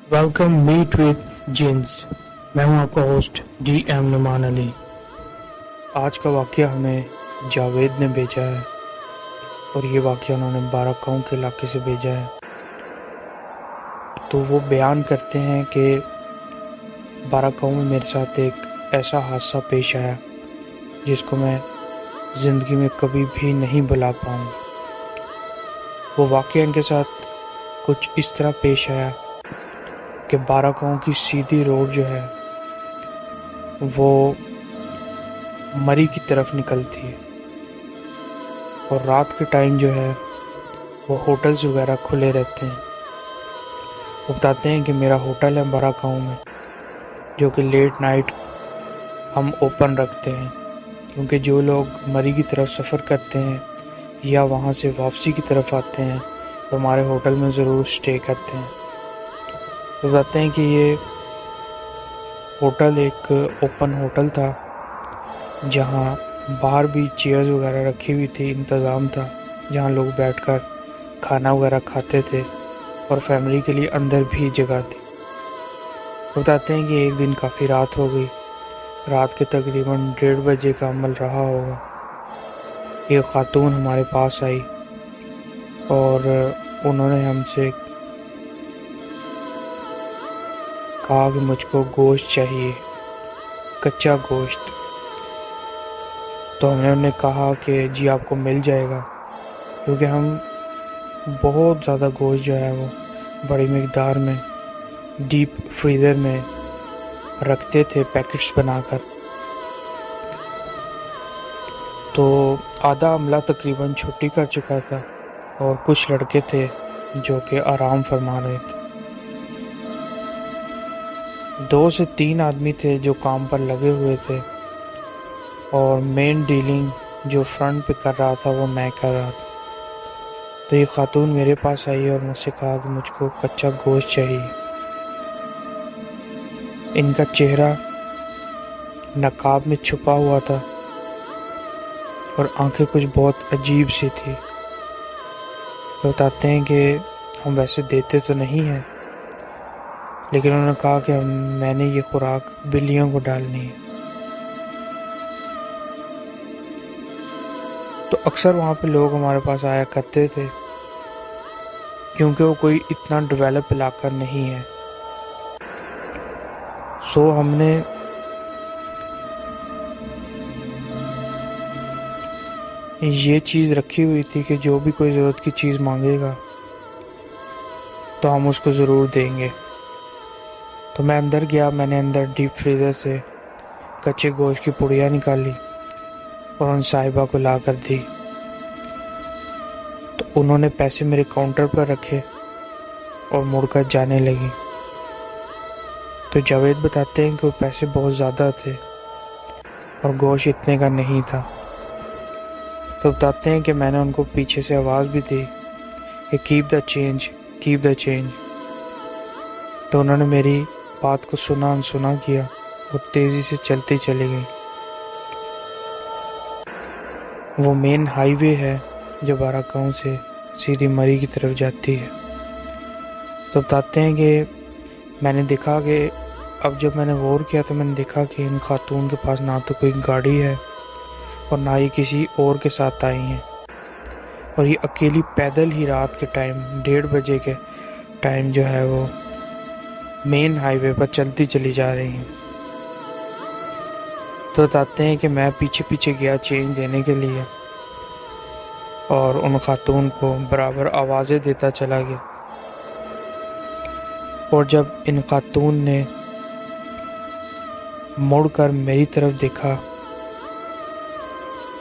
Welcome meet with jeans. मैं हूं आपका होस्ट DM नुमान अली। आज का वाक़या हमें जावेद ने भेजा है और ये वाक़या उन्होंने बाराकाऊ के इलाके से भेजा है। तो वो बयान करते हैं कि बाराकाऊ में मेरे साथ एक ऐसा हादसा पेश आया जिसको मैं ज़िंदगी में कभी भी नहीं भुला पाऊँगा। वो वाक़या इनके साथ कुछ इस तरह पेश आया कि बाराकाऊ की सीधी रोड जो है वो मरी की तरफ निकलती है और रात के टाइम जो है वो होटल्स वगैरह खुले रहते हैं। वो बताते हैं कि मेरा होटल है बाराकाऊ में जो कि लेट नाइट हम ओपन रखते हैं, क्योंकि जो लोग मरी की तरफ सफ़र करते हैं या वहाँ से वापसी की तरफ आते हैं तो हमारे होटल में ज़रूर स्टे करते हैं। तो बताते हैं कि ये होटल एक ओपन होटल था जहाँ बाहर भी चेयर्स वगैरह रखी हुई थी, इंतज़ाम था जहाँ लोग बैठकर खाना वगैरह खाते थे और फैमिली के लिए अंदर भी जगह थी। तो बताते हैं कि एक दिन काफ़ी रात हो गई, रात के तकरीबन 1:30 बजे का अमल रहा होगा। एक खातून हमारे पास आई और उन्होंने हमसे कहा कि मुझको गोश्त चाहिए, कच्चा गोश्त। तो हमने उन्हें कहा कि जी आपको मिल जाएगा, क्योंकि हम बहुत ज़्यादा गोश्त जो है वो बड़ी मिकदार में डीप फ्रीज़र में रखते थे पैकेट्स बनाकर। तो आधा अमला तकरीबन छुट्टी कर चुका था और कुछ लड़के थे जो कि आराम फरमा रहे थे। 2 से 3 आदमी थे जो काम पर लगे हुए थे और मेन डीलिंग जो फ्रंट पे कर रहा था वो मैं कर रहा था। तो ये खातून मेरे पास आई और मुझसे कहा कि मुझको कच्चा गोश्त चाहिए। इनका चेहरा नकाब में छुपा हुआ था और आंखें कुछ बहुत अजीब सी थी। तो बताते हैं कि हम वैसे देते तो नहीं हैं, लेकिन उन्होंने कहा कि मैंने ये खुराक बिल्लियों को डालनी है। तो अक्सर वहाँ पे लोग हमारे पास आया करते थे, क्योंकि वो कोई इतना डेवलप इलाका नहीं है। सो हमने ये चीज़ रखी हुई थी कि जो भी कोई ज़रूरत की चीज़ मांगेगा तो हम उसको ज़रूर देंगे। तो मैं अंदर गया, मैंने अंदर डीप फ्रीज़र से कच्चे गोश्त की पुड़िया निकाली और उन साहिबा को ला कर दी। तो उन्होंने पैसे मेरे काउंटर पर रखे और मुड़कर जाने लगी। तो जावेद बताते हैं कि वो पैसे बहुत ज़्यादा थे और गोश्त इतने का नहीं था। तो बताते हैं कि मैंने उनको पीछे से आवाज़ भी दी कि keep the change, keep the change. तो उन्होंने मेरी बात को सुना अनसुना किया और तेज़ी से चलती चली गई। वो मेन हाईवे है जो बाराकाऊ से सीधी मरी की तरफ जाती है। तो बताते हैं कि मैंने देखा कि अब जब मैंने गौर किया तो मैंने देखा कि इन खातून के पास ना तो कोई गाड़ी है और ना ही किसी और के साथ आई हैं, और ये अकेली पैदल ही रात के टाइम 1:30 बजे के टाइम जो है वो मेन हाईवे पर चलती चली जा रही हैं। तो बताते हैं कि मैं पीछे पीछे गया चेंज देने के लिए और उन खातून को बराबर आवाज़ें देता चला गया। और जब इन खातून ने मुड़कर मेरी तरफ देखा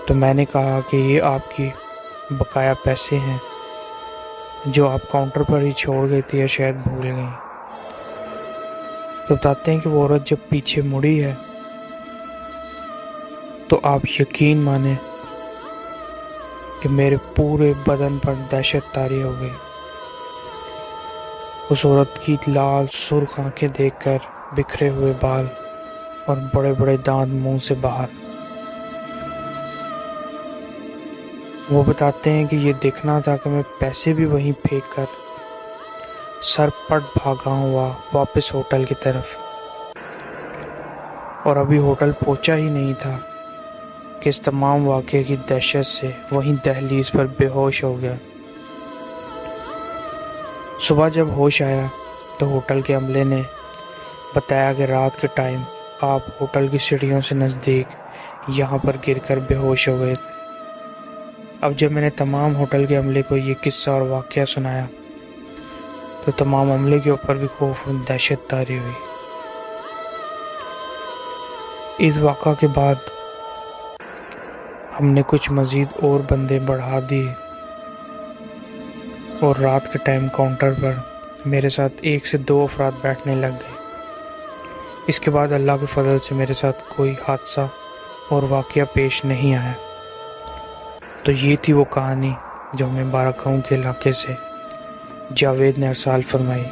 तो मैंने कहा कि ये आपकी बकाया पैसे हैं जो आप काउंटर पर ही छोड़ गई थी या शायद भूल गई। तो बताते हैं कि वो औरत जब पीछे मुड़ी है तो आप यकीन माने कि मेरे पूरे बदन पर दहशत तारी हो गई। उस औरत की लाल सुर्ख आंखें देखकर बिखरे हुए बाल और बड़े बड़े दांत मुंह से बाहर। वो बताते हैं कि ये देखना था कि मैं पैसे भी वहीं फेंक कर सर पट भागा हुआ वापस होटल की तरफ, और अभी होटल पहुंचा ही नहीं था कि इस तमाम वाक़े की दहशत से वहीं दहलीज पर बेहोश हो गया। सुबह जब होश आया तो होटल के अमले ने बताया कि रात के टाइम आप होटल की सीढ़ियों से नज़दीक यहाँ पर गिरकर बेहोश हो गए। अब जब मैंने तमाम होटल के अमले को ये किस्सा और वाक़या सुनाया तो तमाम अमले के ऊपर भी खौफ और दहशत तारी हुई। इस वाक़ा के बाद हमने कुछ मज़ीद और बंदे बढ़ा दिए और रात के टाइम काउंटर पर मेरे साथ 1 से 2 अफराद बैठने लग गए। इसके बाद अल्लाह के फजल से मेरे साथ कोई हादसा और वाक़या पेश नहीं आया। तो ये थी वो कहानी जो हमें बाराकाऊ के इलाके से जावेद ने अरसाल फरमाई।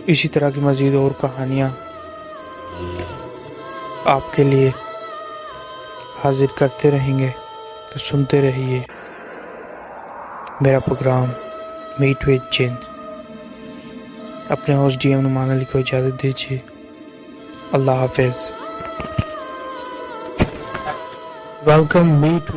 इसी तरह की मज़ीद और कहानियाँ आपके लिए हाजिर करते रहेंगे, तो सुनते रहिए मेरा प्रोग्राम मीट विद जिन। अपने होस्ट DM नुमान अली को इजाज़त दीजिए। अल्लाह हाफिज़। Welcome meet